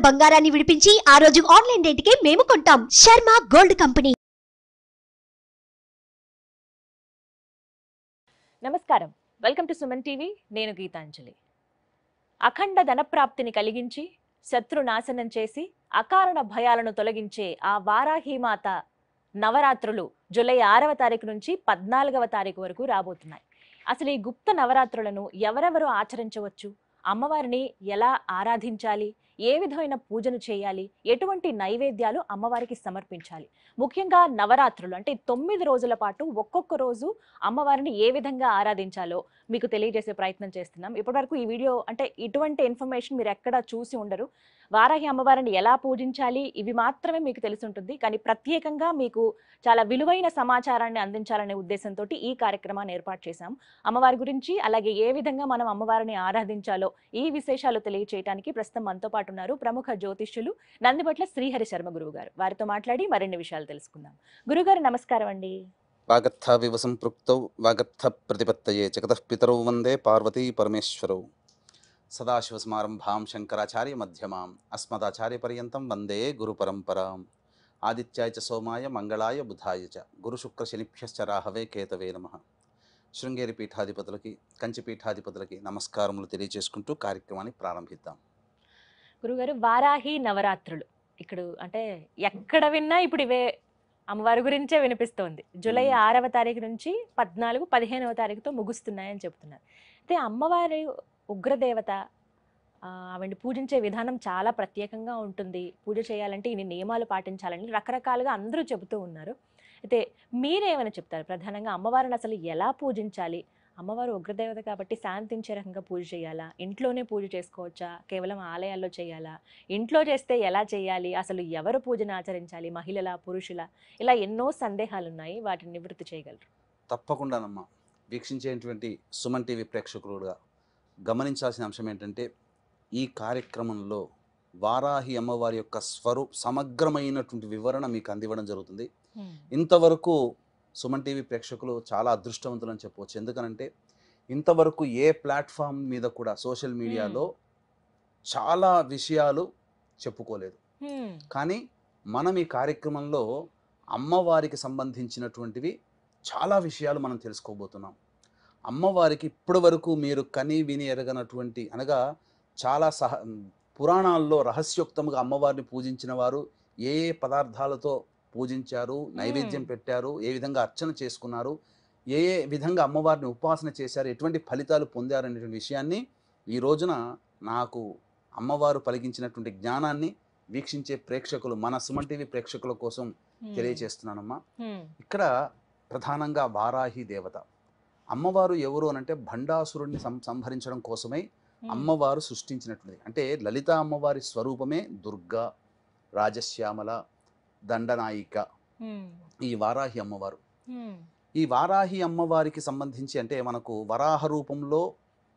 బంగారాన్ని విడిపించి ఆ రోజు ఆన్లైన్ రేటుకే మేము కొంటాం. Sharma gold company. నమస్కారం, వెల్కమ్ టు సుమన్ టీవీ. నేను గీతాంజలి. అఖండ ధనప్రాప్తిని కలిగించి శత్రు నాశనం చేసి అకారణ భయాలను తొలగించే ఆ వారాహిమాత నవరాత్రులు జూలై 6వ తారీఖు నుంచి 14వ తారీఖు వరకు రాబోతున్నాయి. అసలు ఈ గుప్త నవరాత్రులను ఎవరెవరు ఆచరించవచ్చు, అమ్మవారిని ఎలా ఆరాధించాలి, ఏ విధమైన పూజను చేయాలి, ఎటువంటి నైవేద్యాలు అమ్మవారికి సమర్పించాలి, ముఖ్యంగా నవరాత్రులు అంటే 9 రోజుల పాటు ఒక్కొక్క రోజు అమ్మవారిని ఏ విధంగా ఆరాధించాలో మీకు తెలియజేసే ప్రయత్నం చేస్తున్నాం. ఇప్పటివరకు ఈ వీడియో అంటే ఇటువంటి ఇన్ఫర్మేషన్ మీరు ఎక్కడా చూసి ఉండరు. వారాహి అమ్మవారిని ఎలా పూజించాలి ఇవి మాత్రమే మీకు తెలిసి ఉంటుంది. కానీ ప్రత్యేకంగా మీకు చాలా విలువైన సమాచారాన్ని అందించాలనే ఉద్దేశంతో ఈ కార్యక్రమాన్ని ఏర్పాటు చేశాం. అమ్మవారి గురించి అలాగే ఏ విధంగా మనం అమ్మవారిని ఆరాధించాలో ఈ విశేషాలు తెలియజేయడానికి ప్రస్తుతం మనతో పాటు ఉన్నారు ప్రముఖ జ్యోతిష్యులు నందిబట్ల శ్రీహరి శర్మ గురువు గారు. వారితో మాట్లాడి మరిన్ని విషయాలు తెలుసుకుందాం. గురుగారు నమస్కారం అండి. వాగర్థ వివసంపృక్తౌ వాగర్థ ప్రతిపత్తయే జగతః పితరౌ వందే పార్వతీ పరమేశ్వరౌ. సదాశివసమారంభాం శంకరాచార్య మధ్యమాం అస్మదాచార్య పర్యంతం వందే గురు పరంపరాం. ఆదిత్యాయ చ సోమాయ మంగళాయ బుధాయ చ గురు శుక్ర శనిభ్యశ్చ రాహవే కేతవే నమః. శృంగేరి పీఠాధిపతులకి కంచి పీఠాధిపతులకి నమస్కారములు తెలియజేసుకుంటూ కార్యక్రమాన్ని ప్రారంభిద్దాం. గురుగారు, వారాహి నవరాత్రులు ఇక్కడ అంటే ఎక్కడ విన్నా ఇప్పుడు ఇవే అమ్మవారి గురించే వినిపిస్తోంది. జూలై 6వ తారీఖు నుంచి 14, 15వ తారీఖుతో ముగుస్తున్నాయని చెప్తున్నారు. అయితే అమ్మవారి ఉగ్రదేవత, ఆవిడ్ని పూజించే విధానం చాలా ప్రత్యేకంగా ఉంటుంది. పూజ చేయాలంటే ఇన్ని నియమాలు పాటించాలని రకరకాలుగా అందరూ చెబుతూ ఉన్నారు. అయితే మీరేమైనా చెప్తారు? ప్రధానంగా అమ్మవారిని అసలు ఎలా పూజించాలి? అమ్మవారు ఉగ్రదేవత కాబట్టి శాంతించే రకంగా పూజ చేయాలా, ఇంట్లోనే పూజ చేసుకోవచ్చా, కేవలం ఆలయాల్లో చేయాలా, ఇంట్లో చేస్తే ఎలా చేయాలి, అసలు ఎవరు పూజను ఆచరించాలి, మహిళల పురుషుల, ఇలా ఎన్నో సందేహాలు ఉన్నాయి. వాటిని నివృత్తి చేయగలరు? తప్పకుండానమ్మా. వీక్షించేటువంటి సుమన్ టీవీ ప్రేక్షకులుగా గమనించాల్సిన అంశం ఏంటంటే, ఈ కార్యక్రమంలో వారాహి అమ్మవారి యొక్క సమగ్రమైనటువంటి వివరణ మీకు అందివ్వడం జరుగుతుంది. ఇంతవరకు సుమన్ టీవీ ప్రేక్షకులు చాలా అదృష్టవంతులని చెప్పవచ్చు. ఎందుకనంటే ఇంతవరకు ఏ ప్లాట్ఫామ్ మీద కూడా సోషల్ మీడియాలో చాలా విషయాలు చెప్పుకోలేదు. కానీ మనం ఈ కార్యక్రమంలో అమ్మవారికి సంబంధించినటువంటివి చాలా విషయాలు మనం తెలుసుకోబోతున్నాం. అమ్మవారికి ఇప్పటి వరకు మీరు కని విని ఎరగనటువంటి, అనగా చాలా పురాణాల్లో రహస్యోక్తముగా అమ్మవారిని పూజించిన వారు ఏ ఏ పదార్థాలతో పూజించారు, నైవేద్యం పెట్టారు, ఏ విధంగా అర్చన చేసుకున్నారు, ఏ ఏ విధంగా అమ్మవారిని ఉపాసన చేశారు, ఎటువంటి ఫలితాలు పొందారు అనేటువంటి విషయాన్ని ఈ రోజున నాకు అమ్మవారు పలికించినటువంటి జ్ఞానాన్ని వీక్షించే ప్రేక్షకులు, మన సుమన్ టీవీ ప్రేక్షకుల కోసం తెలియజేస్తున్నానమ్మా. ఇక్కడ ప్రధానంగా వారాహి దేవత అమ్మవారు ఎవరు అనంటే భండాసురుడిని సంహరించడం కోసమై అమ్మవారు సృష్టించినటువంటిది. అంటే లలిత అమ్మవారి స్వరూపమే దుర్గా, రాజశ్యామల, దండనాయిక ఈ వారాహి అమ్మవారు. ఈ వారాహి అమ్మవారికి సంబంధించి అంటే మనకు వరాహ రూపంలో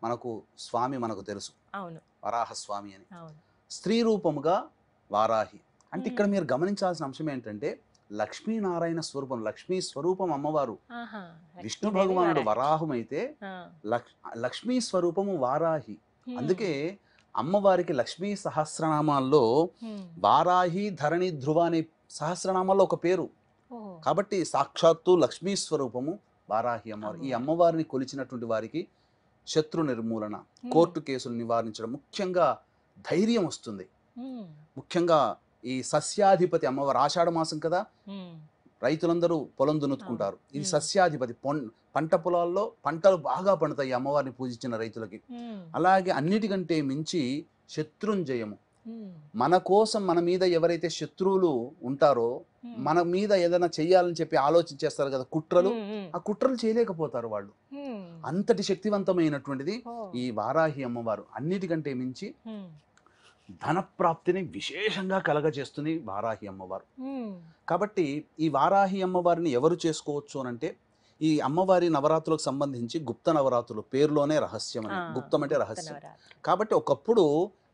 మనకు స్వామి మనకు తెలుసు, వరాహ స్వామి అని. స్త్రీ రూపముగా వారాహి అంటే ఇక్కడ మీరు గమనించాల్సిన అంశం ఏంటంటే లక్ష్మీనారాయణ స్వరూపం, లక్ష్మీ స్వరూపం అమ్మవారు. విష్ణు భగవానుడు వరాహం అయితే లక్ష్మీ స్వరూపము వారాహి. అందుకే అమ్మవారికి లక్ష్మీ సహస్రనామాల్లో వారాహి, ధరణి, ధ్రువ అనే సహస్రనామాల్లో ఒక పేరు. కాబట్టి సాక్షాత్తు లక్ష్మీ స్వరూపము వారాహి అమ్మవారు. ఈ అమ్మవారిని కొలిచినటువంటి వారికి శత్రు నిర్మూలన, కోర్టు కేసులు నివారించడం, ముఖ్యంగా ధైర్యం వస్తుంది. ముఖ్యంగా ఈ సస్యాధిపతి అమ్మవారు, ఆషాఢ మాసం కదా, రైతులందరూ పొలం దున్నుకుంటారు. ఇది సస్యాధిపతి, పంట పొలాల్లో పంటలు బాగా పండుతాయి అమ్మవారిని పూజించిన రైతులకి. అలాగే అన్నిటికంటే మించి శత్రుంజయము. మన కోసం మన మీద ఎవరైతే శత్రువులు ఉంటారో, మన మీద ఏదైనా చెయ్యాలని చెప్పి ఆలోచించేస్తారు కదా కుట్రలు, ఆ కుట్రలు చేయలేకపోతారు వాళ్ళు. అంతటి శక్తివంతమైనటువంటిది ఈ వారాహి అమ్మవారు. అన్నిటికంటే మించి ధనప్రాప్తిని విశేషంగా కలగజేస్తుంది వారాహి అమ్మవారు. కాబట్టి ఈ వారాహి అమ్మవారిని ఎవరు చేసుకోవచ్చు అనంటే, ఈ అమ్మవారి నవరాత్రులకు సంబంధించి గుప్త నవరాత్రులు పేరులోనే రహస్యం అని, గుప్తం అంటే రహస్యం. కాబట్టి ఒకప్పుడు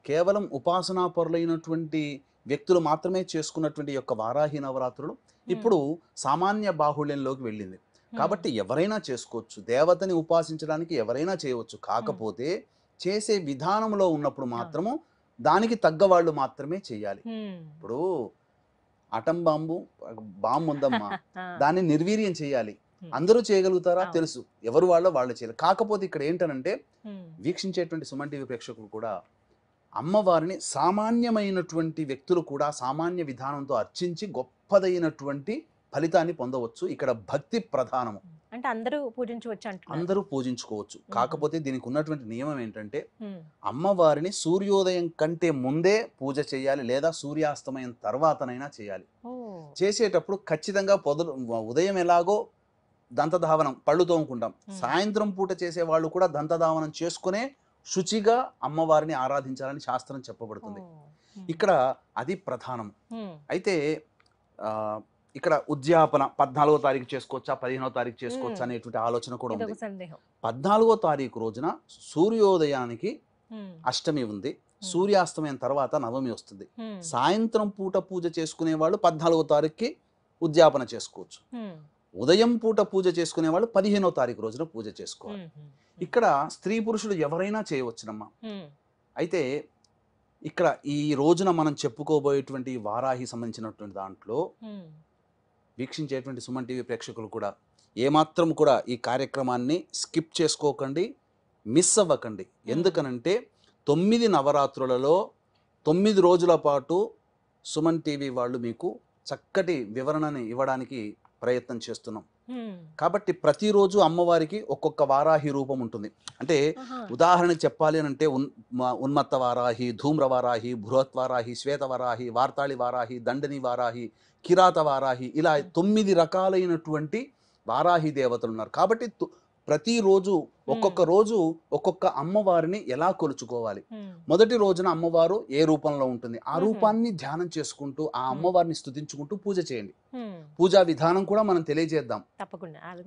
కేవలం ఉపాసనా పరులైనటువంటి వ్యక్తులు మాత్రమే చేసుకున్నటువంటి యొక్క వారాహి నవరాత్రులు ఇప్పుడు సామాన్య బాహుళ్యంలోకి వెళ్ళింది. కాబట్టి ఎవరైనా చేసుకోవచ్చు, దేవతని ఉపాసించడానికి ఎవరైనా చేయవచ్చు. కాకపోతే చేసే విధానంలో ఉన్నప్పుడు మాత్రము దానికి తగ్గ వాళ్ళు మాత్రమే చేయాలి. ఇప్పుడు అటం బాంబు ఉందమ్మా, దాన్ని నిర్వీర్యం చేయాలి. అందరూ చేయగలుగుతారా? తెలుసు, ఎవరు వాళ్ళు చేయాలి. కాకపోతే ఇక్కడ ఏంటనంటే వీక్షించేటువంటి సుమన్ టీవీ ప్రేక్షకులు కూడా అమ్మవారిని సామాన్యమైనటువంటి వ్యక్తులు కూడా సామాన్య విధానంతో అర్చించి గొప్పదైనటువంటి ఫలితాన్ని పొందవచ్చు. ఇక్కడ భక్తి ప్రధానము, అంటే అందరూ పూజించవచ్చు అంటున్నారు. అందరూ పూజించుకోవచ్చు. కాకపోతే దీనికి ఉన్నటువంటి నియమం ఏంటంటే అమ్మవారిని సూర్యోదయం కంటే ముందే పూజ చేయాలి, లేదా సూర్యాస్తమయం తర్వాతనైనా చేయాలి. చేసేటప్పుడు ఖచ్చితంగా ఉదయం ఎలాగో దంతధావనం, పళ్ళు తోముకుంటాం, సాయంత్రం పూట చేసే వాళ్ళు కూడా దంతధావనం చేసుకునే శుచిగా అమ్మవారిని ఆరాధించాలని శాస్త్రం చెప్పబడుతుంది. ఇక్కడ అది ప్రధానం. అయితే ఇక్కడ ఉద్యాపన 14వ తారీఖు చేసుకోవచ్చా, 15వ తారీఖు చేసుకోవచ్చా అనేటువంటి ఆలోచన కూడా ఉంది. 14వ తారీఖు రోజున సూర్యోదయానికి అష్టమి ఉంది, సూర్యాస్తమయం తర్వాత నవమి వస్తుంది. సాయంత్రం పూట పూజ చేసుకునే వాళ్ళు 14వ తారీఖుకి ఉద్యాపన చేసుకోవచ్చు. ఉదయం పూట పూజ చేసుకునే వాళ్ళు 15వ తారీఖు రోజున పూజ చేసుకోవాలి. ఇక్కడ స్త్రీ పురుషులు ఎవరైనా చేయవచ్చునమ్మా. అయితే ఇక్కడ ఈ రోజున మనం చెప్పుకోబోయేటువంటి వారాహి సంబంధించినటువంటి దాంట్లో వీక్షించేటువంటి సుమన్ టీవీ ప్రేక్షకులు కూడా ఏమాత్రం కూడా ఈ కార్యక్రమాన్ని స్కిప్ చేసుకోకండి, మిస్ అవ్వకండి. ఎందుకనంటే 9 నవరాత్రులలో 9 రోజుల పాటు సుమన్ టీవీ వాళ్ళు మీకు చక్కటి వివరణని ఇవ్వడానికి ప్రయత్నం చేస్తున్నాం. కాబట్టి ప్రతిరోజు అమ్మవారికి ఒక్కొక్క వారాహి రూపం ఉంటుంది. అంటే ఉదాహరణకు చెప్పాలి అని అంటే ఉన్మత్త వారాహి, ధూమ్ర వారాహి, బృహత్ వారాహి, శ్వేత వారాహి, వార్తాళి వారాహి, దండని వారాహి, కిరాత వారాహి, ఇలా 9 రకాలైనటువంటి వారాహి దేవతలు ఉన్నారు. కాబట్టి ప్రతిరోజు ఒక్కొక్క రోజు ఒక్కొక్క అమ్మవారిని ఎలా కొలుచుకోవాలి. మొదటి రోజున అమ్మవారు ఏ రూపంలో ఉంటుంది, ఆ రూపాన్ని ధ్యానం చేసుకుంటూ ఆ అమ్మవారిని స్తుతించుకుంటూ పూజ చేయండి. పూజా విధానం కూడా మనం తెలియజేద్దాం.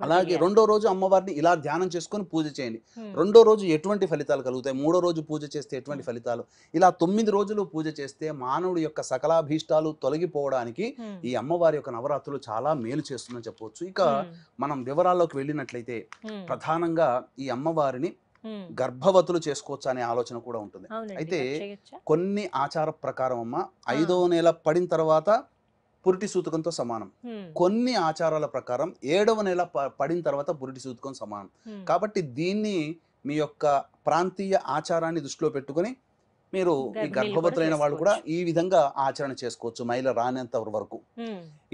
అలాగే రెండో రోజు అమ్మవారిని ఇలా ధ్యానం చేసుకొని పూజ చేయండి. రెండో రోజు ఎటువంటి ఫలితాలు కలుగుతాయి, మూడో రోజు పూజ చేస్తే ఎటువంటి ఫలితాలు, ఇలా 9 రోజులు పూజ చేస్తే మానవుడి యొక్క సకలాభీష్టాలు తొలగిపోవడానికి ఈ అమ్మవారి యొక్క నవరాత్రులు చాలా మేలు చేస్తుందని చెప్పవచ్చు. ఇక మనం వివరాల్లోకి వెళ్ళినట్లయితే ప్రధానంగా ఈ అమ్మవారిని గర్భవతులు చేసుకోవచ్చు అనే ఆలోచన కూడా ఉంటుంది. అయితే కొన్ని ఆచార ప్రకారం అమ్మ 5వ నెల పడిన తర్వాత పురిటి సూతకంతో సమానం, కొన్ని ఆచారాల ప్రకారం 7వ నెల పడిన తర్వాత పురిటి సూతకం సమానం. కాబట్టి దీన్ని మీ యొక్క ప్రాంతీయ ఆచారాన్ని దృష్టిలో పెట్టుకొని మీరు ఈ గర్భవతులైన వాళ్ళు కూడా ఈ విధంగా ఆచరణ చేసుకోవచ్చు, మహిళ రానంత వరకు.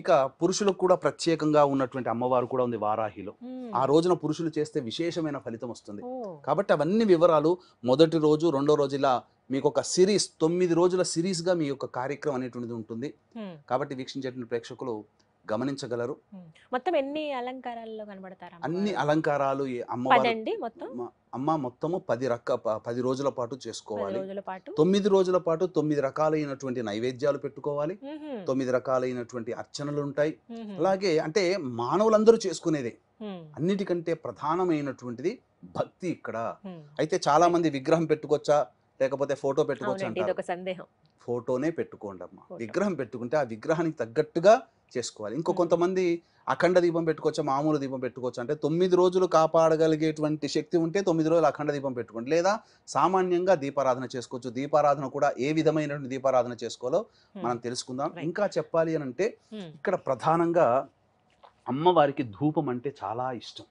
ఇక పురుషులకు కూడా ప్రత్యేకంగా ఉన్నటువంటి అమ్మవారు కూడా ఉంది వారాహిలో. ఆ రోజున పురుషులు చేస్తే విశేషమైన ఫలితం వస్తుంది. కాబట్టి అవన్నీ వివరాలు మొదటి రోజు, రెండో రోజు ఇలా మీకు ఒక సిరీస్, 9 రోజుల సిరీస్ గా మీ యొక్క కార్యక్రమం అనేటువంటిది ఉంటుంది. కాబట్టి వీక్షించేటువంటి ప్రేక్షకులు గమనించగలరు. మొత్తం ఎన్ని అలంకారాల్లో కనబడతారు? అన్ని అలంకారాలు అమ్మ మొత్తము 10 రోజుల పాటు చేసుకోవాలి. 9 రోజుల పాటు 9 రకాలైనటువంటి నైవేద్యాలు పెట్టుకోవాలి, 9 రకాలైనటువంటి అర్చనలు ఉంటాయి. అలాగే అంటే మానవులందరూ చేసుకునేదే. అన్నిటికంటే ప్రధానమైనటువంటిది భక్తి ఇక్కడ. అయితే చాలా మంది విగ్రహం పెట్టుకోవచ్చా లేకపోతే ఫోటో పెట్టుకోవచ్చా అంటారు. ఫోటోనే పెట్టుకోండి అమ్మ. విగ్రహం పెట్టుకుంటే ఆ విగ్రహానికి తగ్గట్టుగా చేసుకోవాలి. ఇంకో కొంతమంది అఖండ దీపం పెట్టుకోవచ్చా, మామూలు దీపం పెట్టుకోవచ్చు అంటే 9 రోజులు కాపాడగలిగేటువంటి శక్తి ఉంటే 9 రోజులు అఖండ దీపం పెట్టుకోండి, లేదా సామాన్యంగా దీపారాధన చేసుకోవచ్చు. దీపారాధన కూడా ఏ విధమైనటువంటి దీపారాధన చేసుకోవాలో మనం తెలుసుకుందాం. ఇంకా చెప్పాలి అని అంటే ఇక్కడ ప్రధానంగా అమ్మవారికి ధూపం అంటే చాలా ఇష్టం.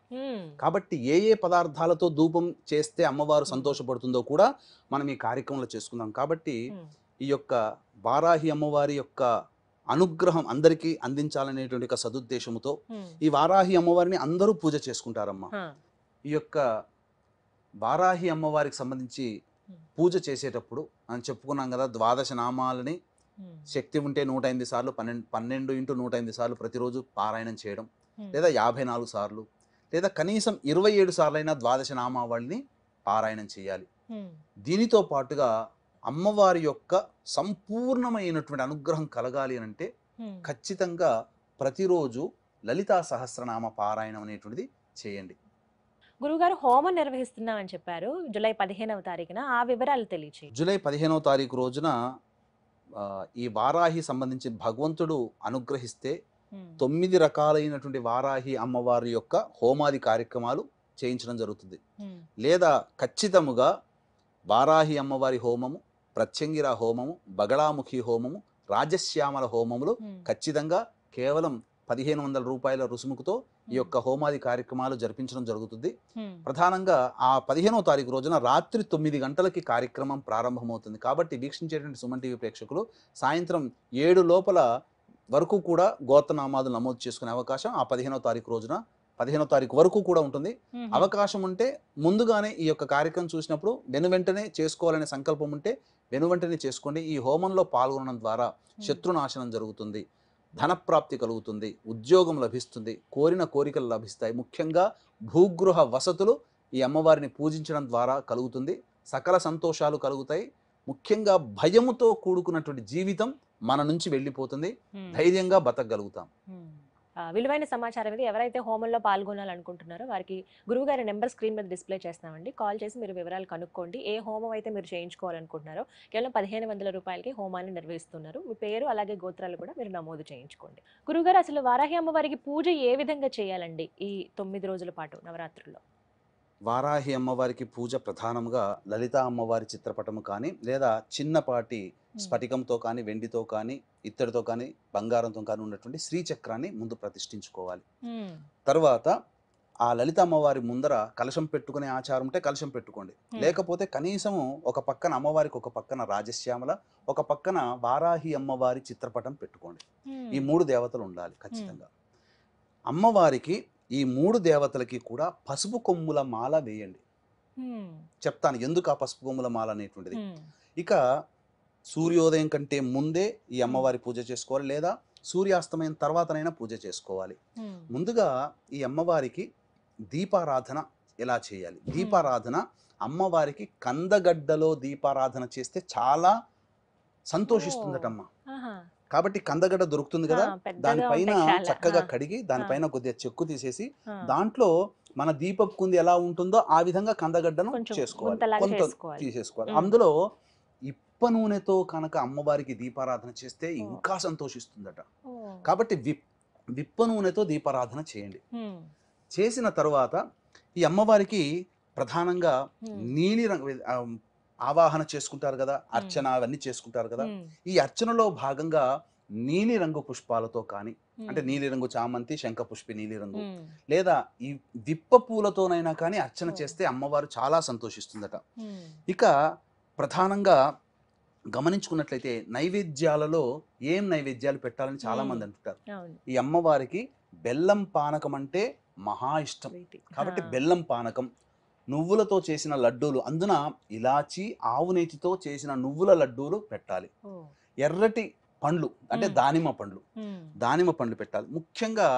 కాబట్టి ఏ ఏ పదార్థాలతో ధూపం చేస్తే అమ్మవారు సంతోషపడుతుందో కూడా మనం ఈ కార్యక్రమంలో చేసుకుందాం. కాబట్టి ఈ యొక్క వారాహి అమ్మవారి యొక్క అనుగ్రహం అందరికీ అందించాలనేటువంటి ఒక సదుద్దేశంతో ఈ వారాహి అమ్మవారిని అందరూ పూజ చేసుకుంటారమ్మా. ఈ యొక్క వారాహి అమ్మవారికి సంబంధించి పూజ చేసేటప్పుడు మనం చెప్పుకున్నాం కదా, 12 నామాలని శక్తి ఉంటే 108 సార్లు 12 × 108 సార్లు ప్రతిరోజు పారాయణం చేయడం, లేదా 54 సార్లు, లేదా కనీసం 27 సార్లైనా 12 నామావళిని పారాయణం చేయాలి. దీనితో పాటుగా అమ్మవారి యొక్క సంపూర్ణమైనటువంటి అనుగ్రహం కలగాలి అని అంటే ఖచ్చితంగా ప్రతిరోజు లలితా సహస్రనామ పారాయణం అనేటువంటిది చేయండి. గురుగారు, హోమం నిర్వహిస్తున్నామని చెప్పారు జూలై 15వ తారీఖున, ఆ వివరాలు తెలియచేయండి. జూలై 15వ తారీఖు రోజున ఈ వారాహి సంబంధించి భగవంతుడు అనుగ్రహిస్తే 9 రకాలైనటువంటి వారాహి అమ్మవారి యొక్క హోమాది కార్యక్రమాలు చేయించడం జరుగుతుంది. లేదా ఖచ్చితముగా వారాహి అమ్మవారి హోమము, ప్రత్యంగిర హోమము, బగళాముఖి హోమము, రాజశ్యామల హోమములు ఖచ్చితంగా కేవలం 1500 రూపాయల రుసుముకుతో ఈ యొక్క హోమాది కార్యక్రమాలు జరిపించడం జరుగుతుంది. ప్రధానంగా ఆ 15వ తారీఖు రోజున రాత్రి 9 గంటలకి కార్యక్రమం ప్రారంభమవుతుంది. కాబట్టి వీక్షించేటువంటి సుమన్ టీవీ ప్రేక్షకులు సాయంత్రం 7 లోపల వరకు కూడా గోత్రనామాలు నమోదు చేసుకునే అవకాశం ఆ 15వ తారీఖు రోజున 15వ తారీఖు వరకు కూడా ఉంటుంది. అవకాశం ఉంటే ముందుగానే ఈ యొక్క కార్యక్రమం చూసినప్పుడు వెనువెంటనే చేసుకోవాలనే సంకల్పం ఉంటే వెనువెంటనే చేసుకోండి. ఈ హోమంలో పాల్గొనడం ద్వారా శత్రునాశనం జరుగుతుంది, ధనప్రాప్తి కలుగుతుంది, ఉద్యోగం లభిస్తుంది, కోరిన కోరికలు లభిస్తాయి. ముఖ్యంగా భూగృహ వసతులు ఈ అమ్మవారిని పూజించడం ద్వారా కలుగుతుంది. సకల సంతోషాలు కలుగుతాయి. ముఖ్యంగా భయముతో కూడుకున్నటువంటి జీవితం మన నుంచి వెళ్ళిపోతుంది. ధైర్యంగా బతకగలుగుతాం. విలువైన సమాచారం ఇది. ఎవరైతే హోమంలో పాల్గొనాలనుకుంటున్నారో వారికి గురువుగారి నెంబర్ స్క్రీన్ మీద డిస్ప్లే చేస్తామండి. కాల్ చేసి మీరు వివరాలు కనుక్కోండి. ఏ హోమం అయితే మీరు చేయించుకోవాలనుకుంటున్నారో కేవలం 1500 రూపాయలకి హోమాన్ని నిర్వహిస్తున్నారు. మీ పేరు అలాగే గోత్రాలు కూడా మీరు నమోదు చేయించుకోండి. గురువుగారు, అసలు వారాహి అమ్మవారికి పూజ ఏ విధంగా చేయాలండి ఈ 9 రోజుల పాటు నవరాత్రుల్లో? వారాహి అమ్మవారికి పూజ ప్రధానంగా లలితా అమ్మవారి చిత్రపటము కానీ లేదా చిన్నపాటి స్ఫటికంతో కానీ వెండితో కానీ ఇత్తడితో కానీ బంగారంతో కానీ ఉన్నటువంటి శ్రీచక్రాన్ని ముందు ప్రతిష్ఠించుకోవాలి. తర్వాత ఆ లలిత అమ్మవారి ముందర కలశం పెట్టుకునే ఆచారం ఉంటే కలశం పెట్టుకోండి. లేకపోతే కనీసము ఒక పక్కన అమ్మవారికి ఒక పక్కన రాజశ్యామల, ఒక పక్కన వారాహి అమ్మవారి చిత్రపటం పెట్టుకోండి. ఈ 3 దేవతలు ఉండాలి ఖచ్చితంగా. అమ్మవారికి ఈ 3 దేవతలకి కూడా పసుపు కొమ్ముల మాల వేయండి. చెప్తాను ఎందుకు ఆ పసుపు కొమ్ముల మాల అనేటువంటిది. ఇక సూర్యోదయం కంటే ముందే ఈ అమ్మవారి పూజ చేసుకోవాలి, లేదా సూర్యాస్తమయం తర్వాతనైనా పూజ చేసుకోవాలి. ముందుగా ఈ అమ్మవారికి దీపారాధన ఎలా చేయాలి? దీపారాధన అమ్మవారికి కందగడ్డలో దీపారాధన చేస్తే చాలా సంతోషిస్తుందటమ్మ. కాబట్టి కందగడ్డ దొరుకుతుంది కదా, దానిపైన చక్కగా కడిగి దానిపైన కొద్దిగా చెక్కు తీసేసి దాంట్లో మన దీపపు కుంది ఎలా ఉంటుందో ఆ విధంగా కందగడ్డను చేసుకోవాలి, కొంత తీసేసుకోవాలి. అందులో ఇప్ప నూనెతో కనుక అమ్మవారికి దీపారాధన చేస్తే ఇంకా సంతోషిస్తుందట. కాబట్టి విప్ప నూనెతో దీపారాధన చేయండి. చేసిన తర్వాత ఈ అమ్మవారికి ప్రధానంగా నీలి రంగు ఆవాహన చేసుకుంటారు కదా, అర్చన అవన్నీ చేసుకుంటారు కదా. ఈ అర్చనలో భాగంగా నీలి రంగు పుష్పాలతో కానీ, అంటే నీలి రంగు చామంతి, శంఖ పుష్పి నీలి రంగు, లేదా ఈ విప్ప పూలతోనైనా కానీ అర్చన చేస్తే అమ్మవారు చాలా సంతోషిస్తుందట. ఇక ప్రధానంగా గమనించుకున్నట్లయితే నైవేద్యాలలో ఏం నైవేద్యాలు పెట్టాలని చాలా మంది అంటుంటారు. ఈ అమ్మవారికి బెల్లం పానకం అంటే మహా ఇష్టం. కాబట్టి బెల్లం పానకం, నువ్వులతో చేసిన లడ్డూలు, అందున ఇలాచి ఆవు నేతితో చేసిన నువ్వుల లడ్డూలు పెట్టాలి. ఎర్రటి పండ్లు అంటే దానిమ్మ పండ్లు పెట్టాలి. ముఖ్యంగా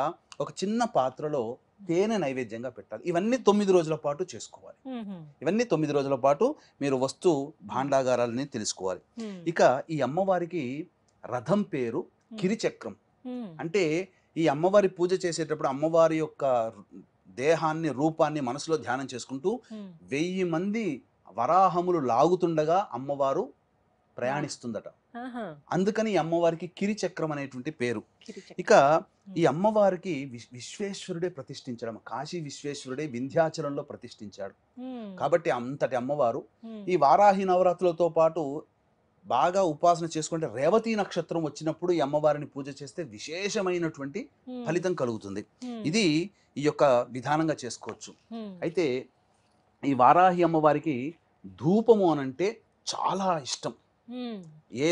ఒక చిన్న పాత్రలో తేనె నైవేద్యంగా పెట్టాలి. ఇవన్నీ 9 రోజుల పాటు చేసుకోవాలి. ఇవన్నీ 9 రోజుల పాటు మీరు వస్తు భాండాగారాలని తెలుసుకోవాలి. ఇక ఈ అమ్మవారికి రథం పేరు కిరిచక్రం. అంటే ఈ అమ్మవారి పూజ చేసేటప్పుడు అమ్మవారి యొక్క దేహాన్ని, రూపాన్ని మనసులో ధ్యానం చేసుకుంటూ 1000 మంది వరాహములు లాగుతుండగా అమ్మవారు ప్రయాణిస్తుందట. అందుకని ఈ అమ్మవారికి కిరిచక్రం అనేటువంటి పేరు. ఇక ఈ అమ్మవారికి విశ్వేశ్వరుడే ప్రతిష్ఠించడం, కాశీ విశ్వేశ్వరుడే వింధ్యాచలంలో ప్రతిష్ఠించాడు. కాబట్టి అంతటి అమ్మవారు ఈ వారాహి నవరాత్రులతో పాటు బాగా ఉపాసన చేసుకుంటే రేవతి నక్షత్రం వచ్చినప్పుడు ఈ అమ్మవారిని పూజ చేస్తే విశేషమైనటువంటి ఫలితం కలుగుతుంది. ఇది ఈ యొక్క విధానంగా చేసుకోవచ్చు. అయితే ఈ వారాహి అమ్మవారికి ధూపము అనంటే చాలా ఇష్టం. ఏ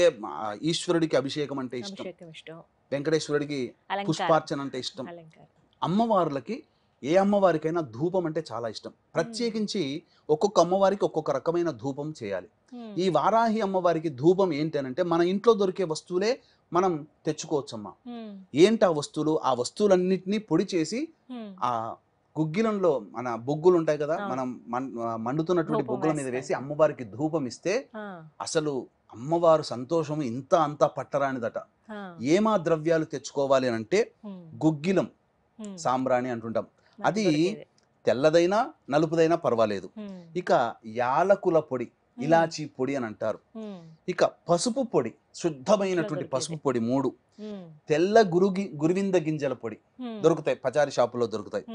ఈశ్వరుడికి అభిషేకం అంటే ఇష్టం, వెంకటేశ్వరుడికి పుష్పార్చన అంటే ఇష్టం. అమ్మవార్లకి ఏ అమ్మవారికైనా ధూపం అంటే చాలా ఇష్టం. ప్రత్యేకించి ఒక్కొక్క అమ్మవారికి ఒక్కొక్క రకమైన ధూపం చేయాలి. ఈ వారాహి అమ్మవారికి ధూపం ఏంటి అని అంటే మన ఇంట్లో దొరికే వస్తువులే మనం తెచ్చుకోవచ్చమ్మా. ఏంటి ఆ వస్తువులు? ఆ వస్తువులన్నిటినీ పొడి చేసి ఆ గుగ్గిలంలో మన బొగ్గులు ఉంటాయి కదా, మనం మండుతున్నటువంటి బొగ్గుల మీద వేసి అమ్మవారికి ధూపం ఇస్తే అసలు అమ్మవారు సంతోషం ఇంత అంతా పట్టరానిదట. ఏమా ద్రవ్యాలు తెచ్చుకోవాలి అని అంటే గుగ్గిలం, సాంబ్రాణి అంటుంటాం. అది తెల్లదైనా నలుపుదైనా పర్వాలేదు. ఇక యాలకుల పొడి, ఇలాచీ పొడి అని అంటారు. ఇక పసుపు పొడి, శుద్ధమైనటువంటి పసుపు పొడి 3, తెల్ల గురువింద గింజల పొడి దొరుకుతాయి, పచారి షాపులో దొరుకుతాయి.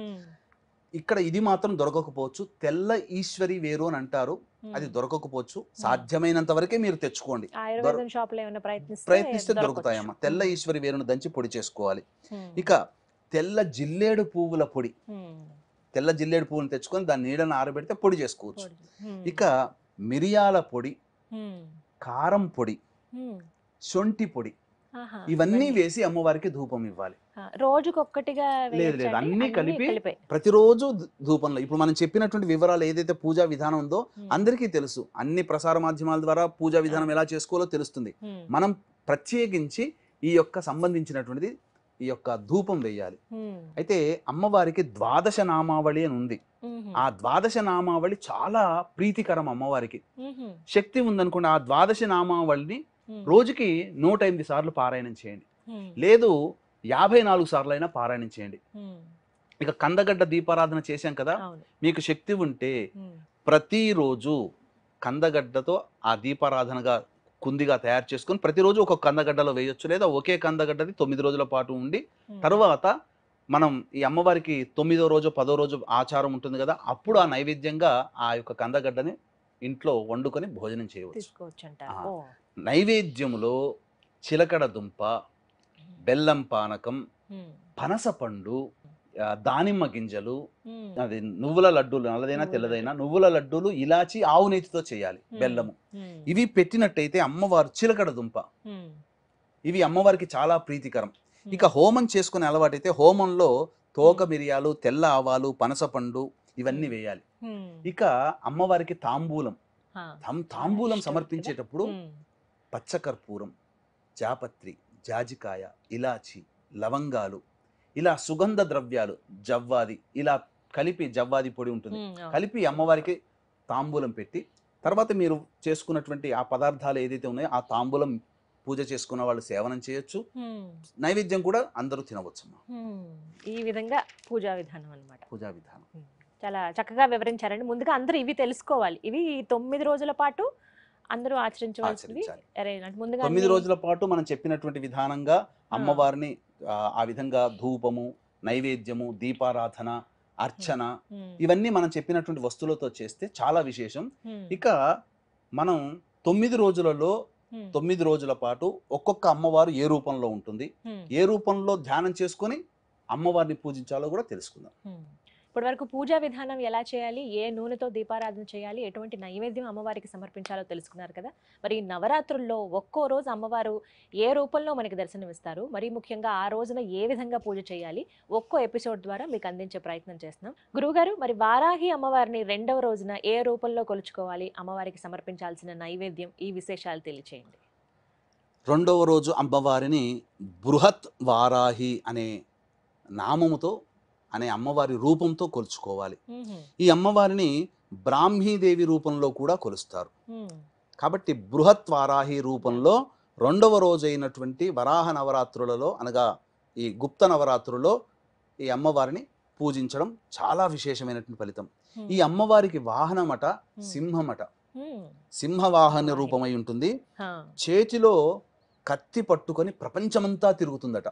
ఇక్కడ ఇది మాత్రం దొరకకపోవచ్చు. తెల్ల ఈశ్వరి వేరు అని అంటారు, అది దొరకకపోవచ్చు. సాధ్యమైనంత వరకే మీరు తెచ్చుకోండి. ఆయుర్వేదం షాపులో ఏమైనా ప్రయత్నిస్తే దొరుకుతాయమ్మా. తెల్ల ఈశ్వరి వేరును దంచి పొడి చేసుకోవాలి. ఇక తెల్ల జిల్లేడు పువ్వుల పొడి, తెల్ల జిల్లేడు పువ్వును తెచ్చుకొని దాన్ని నీడను ఆరబెడితే పొడి చేసుకోవచ్చు. ఇక మిరియాల పొడి, కారం పొడి, శొంఠి పొడి, ఇవన్నీ వేసి అమ్మవారికి ధూపం ఇవ్వాలి. రోజుకొక్కటిగా లేదు లేదు, అన్ని కలిపి ప్రతిరోజు ధూపంలో. ఇప్పుడు మనం చెప్పినటువంటి వివరాలు ఏదైతే పూజా విధానం ఉందో అందరికీ తెలుసు. అన్ని ప్రసార మాధ్యమాల ద్వారా పూజా విధానం ఎలా చేసుకోవాలో తెలుస్తుంది. మనం ప్రత్యేకించి ఈ యొక్క సంబంధించినటువంటిది ఈ యొక్క ధూపం వేయాలి. అయితే అమ్మవారికి ద్వాదశ నామావళి అని ఉంది. ఆ ద్వాదశ నామావళి చాలా ప్రీతికరం అమ్మవారికి. శక్తి ఉందనుకోండి, ఆ ద్వాదశ నామావళిని రోజుకి 108 సార్లు పారాయణం చేయండి, లేదు 54 సార్లు అయినా పారాయణం చేయండి. ఇక కందగడ్డ దీపారాధన చేశాం కదా, మీకు శక్తి ఉంటే ప్రతిరోజు కందగడ్డతో ఆ దీపారాధనగా కుందిగా తయారు చేసుకొని ప్రతిరోజు ఒక కందగడ్డలో వేయొచ్చు, లేదా ఒకే కందగడ్డది 9 రోజుల పాటు ఉండి తర్వాత మనం ఈ అమ్మవారికి 9వ రోజు 10వ రోజు ఆచారం ఉంటుంది కదా, అప్పుడు ఆ నైవేద్యంగా ఆ యొక్క కందగడ్డని ఇంట్లో వండుకొని భోజనం చేయవచ్చు. నైవేద్యములో చిలకడ దుంప, బెల్లం పానకం, పనసపండు, దానిమ్మ గింజలు, అది నువ్వుల లడ్డూలు, నల్లదైనా తెల్లదైనా నువ్వుల లడ్డూలు, ఇలాచి, ఆవు నెయ్యితో చేయాలి, బెల్లము, ఇవి పెట్టినట్టయితే అమ్మవారు, చిలకడ దుంప, ఇవి అమ్మవారికి చాలా ప్రీతికరం. ఇక హోమం చేసుకునే అలవాటైతే హోమంలో తోక మిరియాలు, తెల్ల ఆవాలు, పనసపండు ఇవన్నీ వేయాలి. ఇక అమ్మవారికి తాంబూలం, తాంబూలం సమర్పించేటప్పుడు పచ్చకర్పూరం, జాపత్రి, జాజికాయ, ఇలాచి, లవంగాలు, ఇలా సుగంధ ద్రవ్యాలు, జవ్వాది, ఇలా కలిపి, జవ్వాది పొడి ఉంటుంది, కలిపి అమ్మవారికి తాంబూలం పెట్టి తర్వాత మీరు చేసుకున్నటువంటి ఆ పదార్థాలు ఏదైతే ఉన్నాయో ఆ తాంబూలం పూజ చేసుకున్న వాళ్ళు సేవనం చేయొచ్చు, నైవేద్యం కూడా అందరూ తినవచ్చు. ఈ విధంగా పూజా విధానం అన్నమాట. పూజా విధానం చాలా చక్కగా వివరించారండి. ముందుగా అందరూ ఇవి తెలుసుకోవాలి. ఇవి 9 రోజుల పాటు అందరూ ఆచరించవలసింది. 9 రోజుల పాటు మనం చెప్పినటువంటి విధానంగా అమ్మవారిని ఆ విధంగా ధూపము, నైవేద్యము, దీపారాధన, అర్చన, ఇవన్నీ మనం చెప్పినటువంటి వస్తువులతో చేస్తే చాలా విశేషం. ఇక మనం 9 రోజులలో 9 రోజుల పాటు ఒక్కొక్క అమ్మవారు ఏ రూపంలో ఉంటుంది, ఏ రూపంలో ధ్యానం చేసుకొని అమ్మవారిని పూజించాలో కూడా తెలుసుకుందాం. ఇప్పటి వరకు పూజా విధానం ఎలా చేయాలి, ఏ నూనెతో దీపారాధన చేయాలి, ఎటువంటి నైవేద్యం అమ్మవారికి సమర్పించాలో తెలుసుకున్నారు కదా. మరి నవరాత్రుల్లో ఒక్కో రోజు అమ్మవారు ఏ రూపంలో మనకి దర్శనమిస్తారు, మరి ముఖ్యంగా ఆ రోజున ఏ విధంగా పూజ చేయాలి, ఒక్కో ఎపిసోడ్ ద్వారా మీకు అందించే ప్రయత్నం చేస్తున్నాం. గురువుగారు, మరి వారాహి అమ్మవారిని 2వ రోజున ఏ రూపంలో కొలుచుకోవాలి, అమ్మవారికి సమర్పించాల్సిన నైవేద్యం, ఈ విశేషాలు తెలియచేయండి. 2వ రోజు అమ్మవారిని బృహత్ వారాహి అనే నామముతో, అనే అమ్మవారి రూపంతో కొలుచుకోవాలి. ఈ అమ్మవారిని బ్రాహ్మీదేవి రూపంలో కూడా కొలుస్తారు. కాబట్టి బృహత్ వారాహి రూపంలో 2వ రోజు అయినటువంటి వరాహ నవరాత్రులలో, అనగా ఈ గుప్త నవరాత్రులలో ఈ అమ్మవారిని పూజించడం చాలా విశేషమైనటువంటి ఫలితం. ఈ అమ్మవారికి వాహనమట సింహమట, సింహవాహన రూపమై ఉంటుంది. చేతిలో కత్తి పట్టుకొని ప్రపంచమంతా తిరుగుతుందట.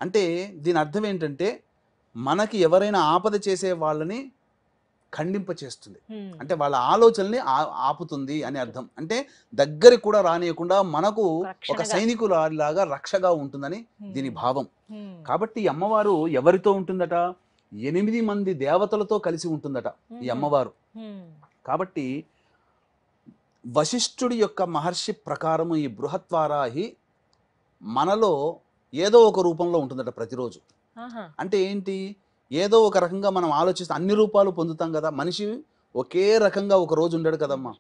అంటే దీని అర్థం ఏంటంటే మనకి ఎవరైనా ఆపద చేసే వాళ్ళని ఖండింప చేస్తుంది, అంటే వాళ్ళ ఆలోచనల్ని ఆపుతుంది అని అర్థం. అంటే దగ్గరికి కూడా రానియకుండా మనకు ఒక సైనికులాగా రక్షగా ఉంటుందని దీని భావం. కాబట్టి ఈ అమ్మవారు ఎవరితో ఉంటుందట, 8 మంది దేవతలతో కలిసి ఉంటుందట ఈ అమ్మవారు. కాబట్టి వశిష్ఠుడి యొక్క మహర్షి ప్రకారము ఈ బృహత్వారాహి మనలో ఏదో ఒక రూపంలో ఉంటుందట ప్రతిరోజు. అంటే ఏంటి, ఏదో ఒక రకంగా మనం ఆలోచిస్తే అన్ని రూపాలు పొందుతాం కదా. మనిషి ఒకే రకంగా ఒక రోజు ఉండడు కదమ్మా.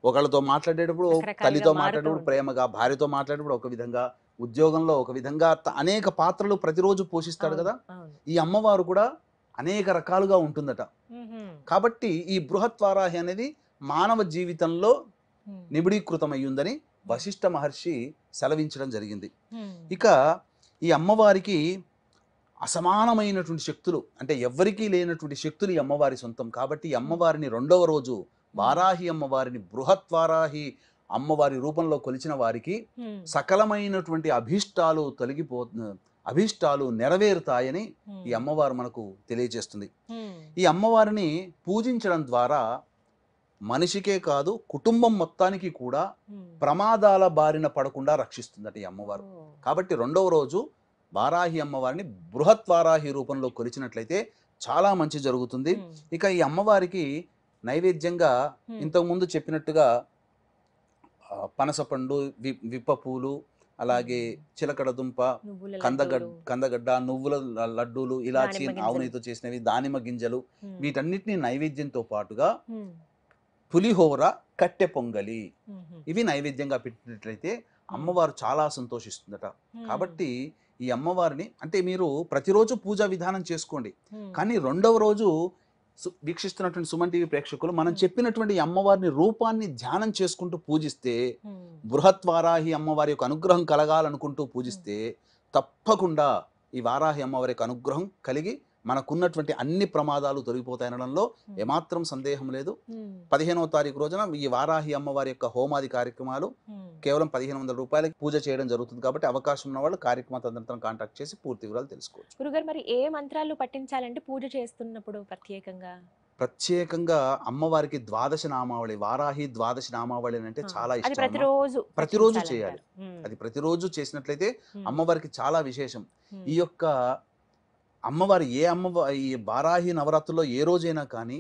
ఒకళ్ళతో మాట్లాడేటప్పుడు, తల్లితో మాట్లాడేటప్పుడు ప్రేమగా, భార్యతో మాట్లాడేటప్పుడు ఒక విధంగా, ఉద్యోగంలో ఒక విధంగా, అనేక పాత్రలు ప్రతిరోజు పోషిస్తాడు కదా. ఈ అమ్మవారు కూడా అనేక రకాలుగా ఉంటుందట. కాబట్టి ఈ బృహత్వారాహి అనేది మానవ జీవితంలో నిబిడీకృతమయ్యిందని వశిష్ఠ మహర్షి సెలవించడం జరిగింది. ఇక ఈ అమ్మవారికి అసమానమైనటువంటి శక్తులు, అంటే ఎవ్వరికీ లేనటువంటి శక్తులు ఈ అమ్మవారి సొంతం. కాబట్టి ఈ అమ్మవారిని 2వ రోజు వారాహి అమ్మవారిని బృహత్వారాహి అమ్మవారి రూపంలో కొలిచిన వారికి సకలమైనటువంటి అభీష్టాలు అభీష్టాలు నెరవేరుతాయని ఈ అమ్మవారు మనకు తెలియజేస్తుంది. ఈ అమ్మవారిని పూజించడం ద్వారా మనిషికే కాదు కుటుంబం మొత్తానికి కూడా ప్రమాదాల బారిన పడకుండా రక్షిస్తుందట ఈ అమ్మవారు. కాబట్టి రెండవ రోజు వారాహి అమ్మవారిని బృహత్ వారాహి రూపంలో కొలిచినట్లయితే చాలా మంచి జరుగుతుంది. ఇక ఈ అమ్మవారికి నైవేద్యంగా ఇంతకుముందు చెప్పినట్టుగా పనసపండు, విప్ప పూలు, అలాగే చిలకడ దుంప, కందగడ్డ, నువ్వుల లడ్డూలు, ఇలాచి, ఆవునెయ్యితో చేసినవి, దానిమ్మ గింజలు, వీటన్నిటిని నైవేద్యంతో పాటుగా పులిహోర, కట్టె పొంగలి ఇవి నైవేద్యంగా పెట్టినట్లయితే అమ్మవారు చాలా సంతోషిస్తుందట. కాబట్టి ఈ అమ్మవారిని అంటే మీరు ప్రతిరోజు పూజా విధానం చేసుకోండి, కానీ రెండవ రోజు వీక్షిస్తున్నటువంటి సుమన్ టీవీ ప్రేక్షకులు మనం చెప్పినటువంటి అమ్మవారిని రూపాన్ని ధ్యానం చేసుకుంటూ పూజిస్తే, బృహత్ వారాహి అమ్మవారి యొక్క అనుగ్రహం కలగాలనుకుంటూ పూజిస్తే తప్పకుండా ఈ వారాహి అమ్మవారి యొక్క అనుగ్రహం కలిగి మనకున్నటువంటి అన్ని ప్రమాదాలు తొలగిపోతాయనడంలో ఏమాత్రం సందేహం లేదు. 15వ తారీఖు రోజున ఈ వారాహి అమ్మవారి యొక్క హోమాది కార్యక్రమాలు కేవలం 1500 రూపాయలకి పూజ చేయడం జరుగుతుంది. కాబట్టి అవకాశం ఉన్న వాళ్ళు కార్యక్రమ తదనంతరం కాంటాక్ట్ చేసి పూర్తి వివరాలు తెలుసుకోవచ్చు. గురుగారు, మరి ఏ మంత్రాలు పఠించాలంటే పూజ చేస్తున్నప్పుడు ప్రత్యేకంగా అమ్మవారికి ద్వాదశ నామావళి, వారాహి ద్వాదశ నామావళి అంటే చాలా ఇష్టం. ప్రతిరోజు చేయాలి. అది ప్రతిరోజు చేసినట్లయితే అమ్మవారికి చాలా విశేషం. ఈ యొక్క అమ్మవారి ఈ వారాహి నవరాత్రుల్లో ఏ రోజైనా కానీ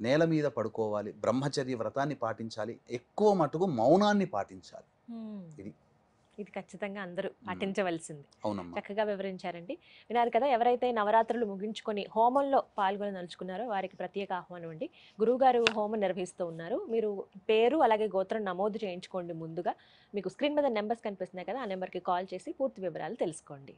నేల మీద పడుకోవాలి, బ్రహ్మచర్య వ్రతాన్ని పాటించాలి, ఎక్కువ మటుకు మౌనాన్ని పాటించాలి. ఇది ఖచ్చితంగా అందరూ పాటించవలసింది. అవునమ్మా, చక్కగా వివరించారండి. విన్నారు కదా, ఎవరైతే నవరాత్రులు ముగించుకొని హోమంలో పాల్గొనదలుచుకున్నారో వారికి ప్రత్యేక ఆహ్వానం అండి. గురువుగారు హోమం నిర్వహిస్తూ ఉన్నారు. మీరు పేరు అలాగే గోత్రం నమోదు చేయించుకోండి. ముందుగా మీకు స్క్రీన్ మీద నెంబర్స్ కనిపిస్తున్నాయి కదా, ఆ నెంబర్కి కాల్ చేసి పూర్తి వివరాలు తెలుసుకోండి.